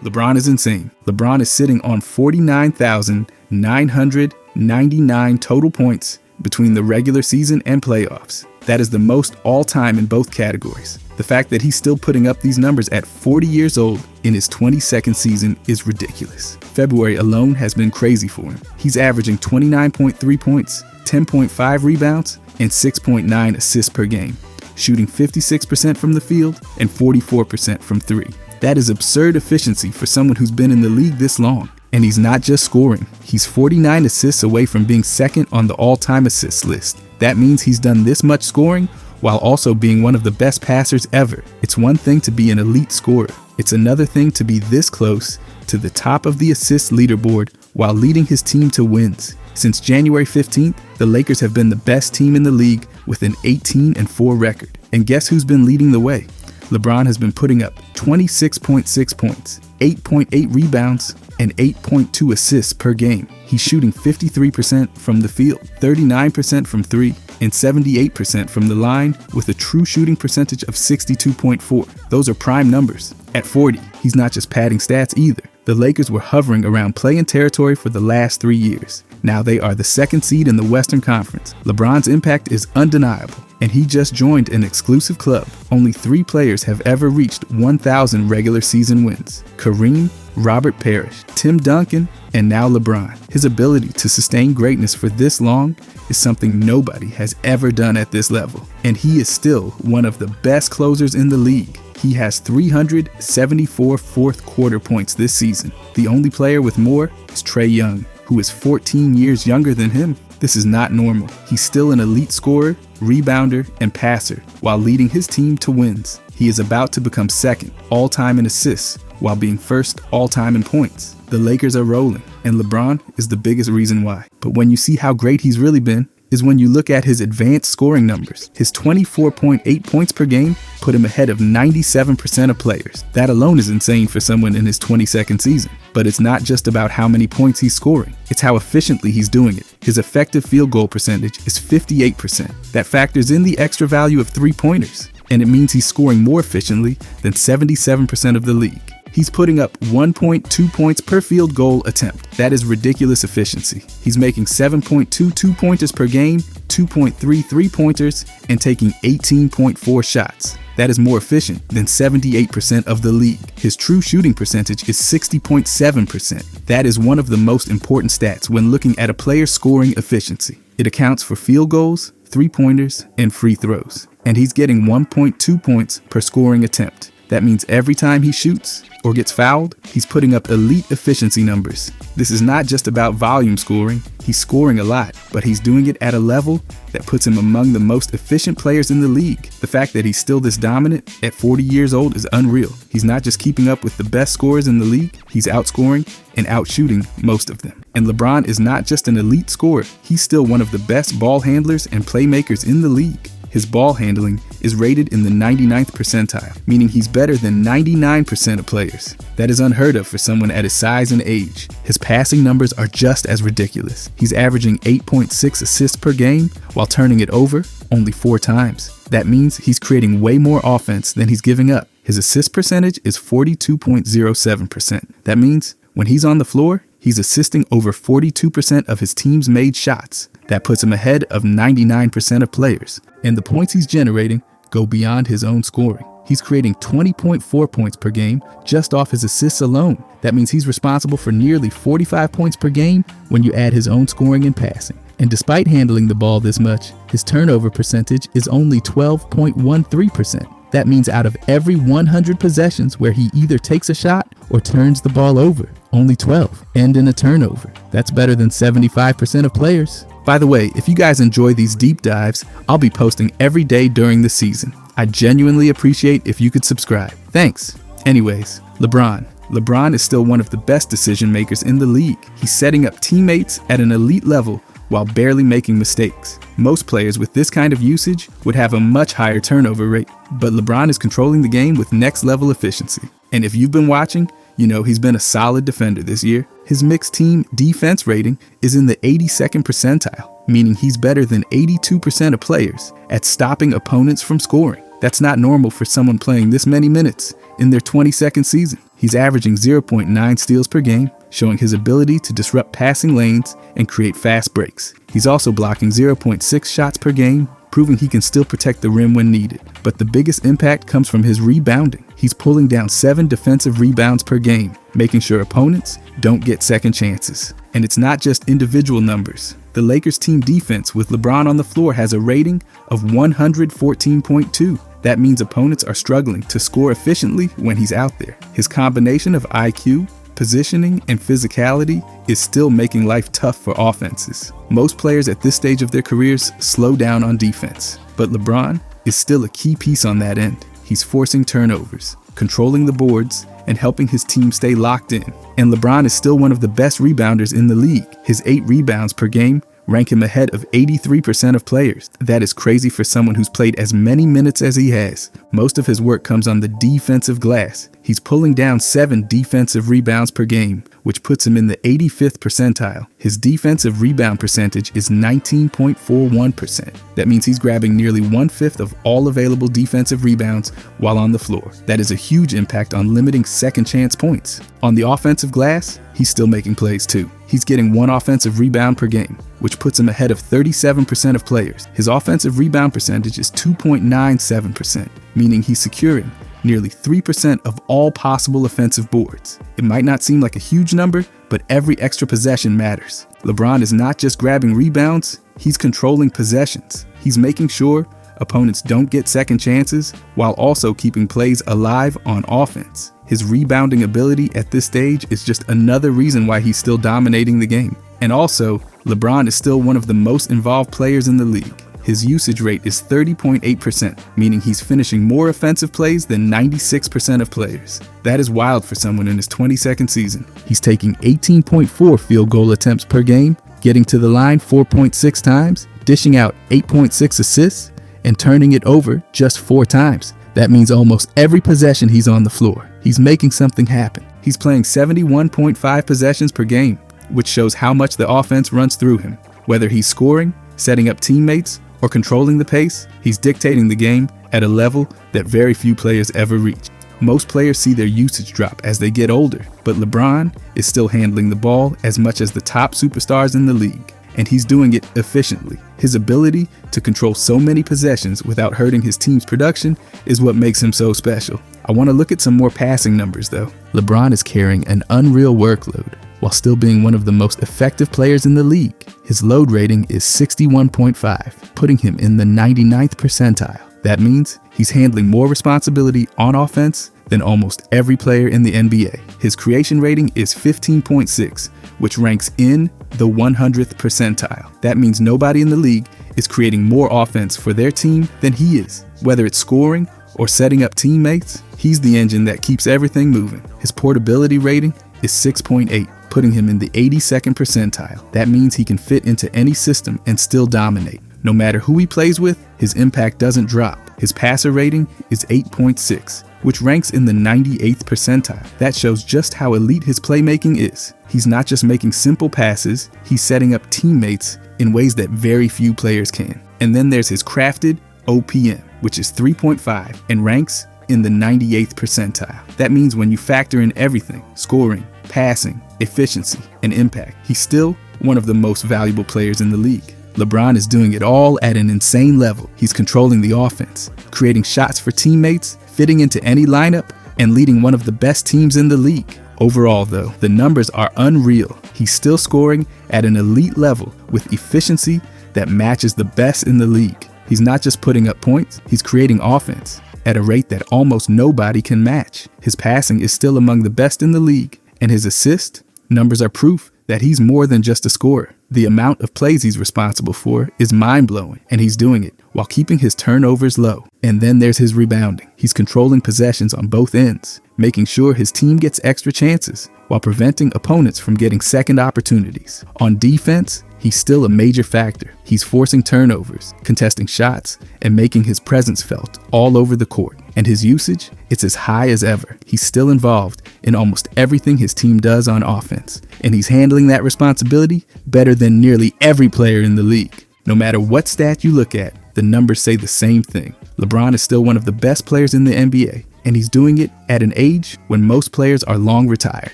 LeBron is insane. LeBron is sitting on 49,999 total points between the regular season and playoffs. That is the most all-time in both categories. The fact that he's still putting up these numbers at 40 years old in his 22nd season is ridiculous. February alone has been crazy for him. He's averaging 29.3 points, 10.5 rebounds, and 6.9 assists per game, shooting 56% from the field and 44% from three. That is absurd efficiency for someone who's been in the league this long. And he's not just scoring. He's 49 assists away from being second on the all-time assists list. That means he's done this much scoring while also being one of the best passers ever. It's one thing to be an elite scorer. It's another thing to be this close to the top of the assists leaderboard while leading his team to wins. Since January 15th, the Lakers have been the best team in the league with an 18-4 record. And guess who's been leading the way? LeBron has been putting up 26.6 points, 8.8 rebounds, and 8.2 assists per game. He's shooting 53% from the field, 39% from three, and 78% from the line with a true shooting percentage of 62.4. Those are prime numbers. At 40, he's not just padding stats either. The Lakers were hovering around play-in territory for the last 3 years. Now they are the second seed in the Western Conference. LeBron's impact is undeniable, and he just joined an exclusive club. Only 3 players have ever reached 1,000 regular season wins: Kareem, Robert Parrish, Tim Duncan, and now LeBron. His ability to sustain greatness for this long is something nobody has ever done at this level. And he is still one of the best closers in the league. He has 374 fourth quarter points this season. The only player with more is Trae Young, who is 14 years younger than him. This is not normal. He's still an elite scorer, rebounder, and passer while leading his team to wins. He is about to become second all-time in assists while being first all-time in points. The Lakers are rolling, and LeBron is the biggest reason why. But when you see how great he's really been, is when you look at his advanced scoring numbers. His 24.8 points per game put him ahead of 97% of players. That alone is insane for someone in his 22nd season. But it's not just about how many points he's scoring. It's how efficiently he's doing it. His effective field goal percentage is 58%. That factors in the extra value of three-pointers, and it means he's scoring more efficiently than 77% of the league. He's putting up 1.2 points per field goal attempt. That is ridiculous efficiency. He's making 7.2 two-pointers per game, 2.3 three-pointers, and taking 18.4 shots. That is more efficient than 78% of the league. His true shooting percentage is 60.7%. That is one of the most important stats when looking at a player's scoring efficiency. It accounts for field goals, three-pointers, and free throws. And he's getting 1.2 points per scoring attempt. That means every time he shoots or gets fouled, he's putting up elite efficiency numbers. This is not just about volume scoring. He's scoring a lot, but he's doing it at a level that puts him among the most efficient players in the league. The fact that he's still this dominant at 40 years old is unreal. He's not just keeping up with the best scorers in the league, he's outscoring and outshooting most of them. And LeBron is not just an elite scorer, he's still one of the best ball handlers and playmakers in the league. His ball handling is rated in the 99th percentile, meaning he's better than 99% of players. That is unheard of for someone at his size and age. His passing numbers are just as ridiculous. He's averaging 8.6 assists per game while turning it over only 4 times. That means he's creating way more offense than he's giving up. His assist percentage is 42.07%. That means when he's on the floor, he's assisting over 42% of his team's made shots. That puts him ahead of 99% of players. And the points he's generating go beyond his own scoring. He's creating 20.4 points per game just off his assists alone. That means he's responsible for nearly 45 points per game when you add his own scoring and passing. And despite handling the ball this much, his turnover percentage is only 12.13%. That means out of every 100 possessions where he either takes a shot or turns the ball over, only 12 end in a turnover. That's better than 75% of players. By the way, if you guys enjoy these deep dives, I'll be posting every day during the season. I genuinely appreciate if you could subscribe. Thanks. Anyways, LeBron. LeBron is still one of the best decision makers in the league. He's setting up teammates at an elite level while barely making mistakes. Most players with this kind of usage would have a much higher turnover rate, but LeBron is controlling the game with next level efficiency. And if you've been watching, you know he's been a solid defender this year. His mixed team defense rating is in the 82nd percentile, meaning he's better than 82% of players at stopping opponents from scoring. That's not normal for someone playing this many minutes in their 22nd season. He's averaging 0.9 steals per game, showing his ability to disrupt passing lanes and create fast breaks. He's also blocking 0.6 shots per game, proving he can still protect the rim when needed. But the biggest impact comes from his rebounding. He's pulling down 7 defensive rebounds per game, making sure opponents don't get second chances. And it's not just individual numbers. The Lakers team defense with LeBron on the floor has a rating of 114.2. That means opponents are struggling to score efficiently when he's out there. His combination of IQ, positioning, and physicality is still making life tough for offenses. Most players at this stage of their careers slow down on defense, but LeBron is still a key piece on that end. He's forcing turnovers, controlling the boards, and helping his team stay locked in. And LeBron is still one of the best rebounders in the league. His 8 rebounds per game rank him ahead of 83% of players. That is crazy for someone who's played as many minutes as he has. Most of his work comes on the defensive glass. He's pulling down 7 defensive rebounds per game, which puts him in the 85th percentile. His defensive rebound percentage is 19.41%. That means he's grabbing nearly 1/5 of all available defensive rebounds while on the floor. That is a huge impact on limiting second chance points. On the offensive glass, he's still making plays too. He's getting 1 offensive rebound per game, which puts him ahead of 37% of players. His offensive rebound percentage is 2.97%, meaning he's securing nearly 3% of all possible offensive boards. It might not seem like a huge number, but every extra possession matters. LeBron is not just grabbing rebounds, he's controlling possessions. He's making sure opponents don't get second chances while also keeping plays alive on offense. His rebounding ability at this stage is just another reason why he's still dominating the game. And also, LeBron is still one of the most involved players in the league. His usage rate is 30.8%, meaning he's finishing more offensive plays than 96% of players. That is wild for someone in his 22nd season. He's taking 18.4 field goal attempts per game, getting to the line 4.6 times, dishing out 8.6 assists, and turning it over just 4 times. That means almost every possession he's on the floor, he's making something happen. He's playing 71.5 possessions per game, which shows how much the offense runs through him. Whether he's scoring, setting up teammates, or controlling the pace, he's dictating the game at a level that very few players ever reach. Most players see their usage drop as they get older, but LeBron is still handling the ball as much as the top superstars in the league, and he's doing it efficiently. His ability to control so many possessions without hurting his team's production is what makes him so special. I want to look at some more passing numbers though. LeBron is carrying an unreal workload while still being one of the most effective players in the league. His load rating is 61.5, putting him in the 99th percentile. That means he's handling more responsibility on offense than almost every player in the NBA. His creation rating is 15.6, which ranks in the 100th percentile. That means nobody in the league is creating more offense for their team than he is. Whether it's scoring or setting up teammates, he's the engine that keeps everything moving. His portability rating is 6.8, putting him in the 82nd percentile. That means he can fit into any system and still dominate. No matter who he plays with, his impact doesn't drop. His passer rating is 8.6, which ranks in the 98th percentile. That shows just how elite his playmaking is. He's not just making simple passes, he's setting up teammates in ways that very few players can. And then there's his crafted OPM, which is 3.5 and ranks in the 98th percentile. That means when you factor in everything, scoring, passing, efficiency, and impact, he's still one of the most valuable players in the league. LeBron is doing it all at an insane level. He's controlling the offense, creating shots for teammates, fitting into any lineup, and leading one of the best teams in the league. Overall though, the numbers are unreal. He's still scoring at an elite level with efficiency that matches the best in the league. He's not just putting up points, he's creating offense at a rate that almost nobody can match. His passing is still among the best in the league, and his assist numbers are proof that he's more than just a scorer. The amount of plays he's responsible for is mind-blowing, and he's doing it while keeping his turnovers low. And then there's his rebounding. He's controlling possessions on both ends, making sure his team gets extra chances while preventing opponents from getting second opportunities. On defense, he's still a major factor. He's forcing turnovers, contesting shots, and making his presence felt all over the court. And his usage, it's as high as ever. He's still involved in almost everything his team does on offense, and he's handling that responsibility better than nearly every player in the league. No matter what stat you look at, the numbers say the same thing. LeBron is still one of the best players in the NBA, and he's doing it at an age when most players are long retired.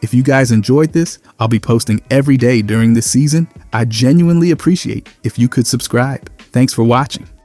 If you guys enjoyed this, I'll be posting every day during this season. I genuinely appreciate if you could subscribe. Thanks for watching.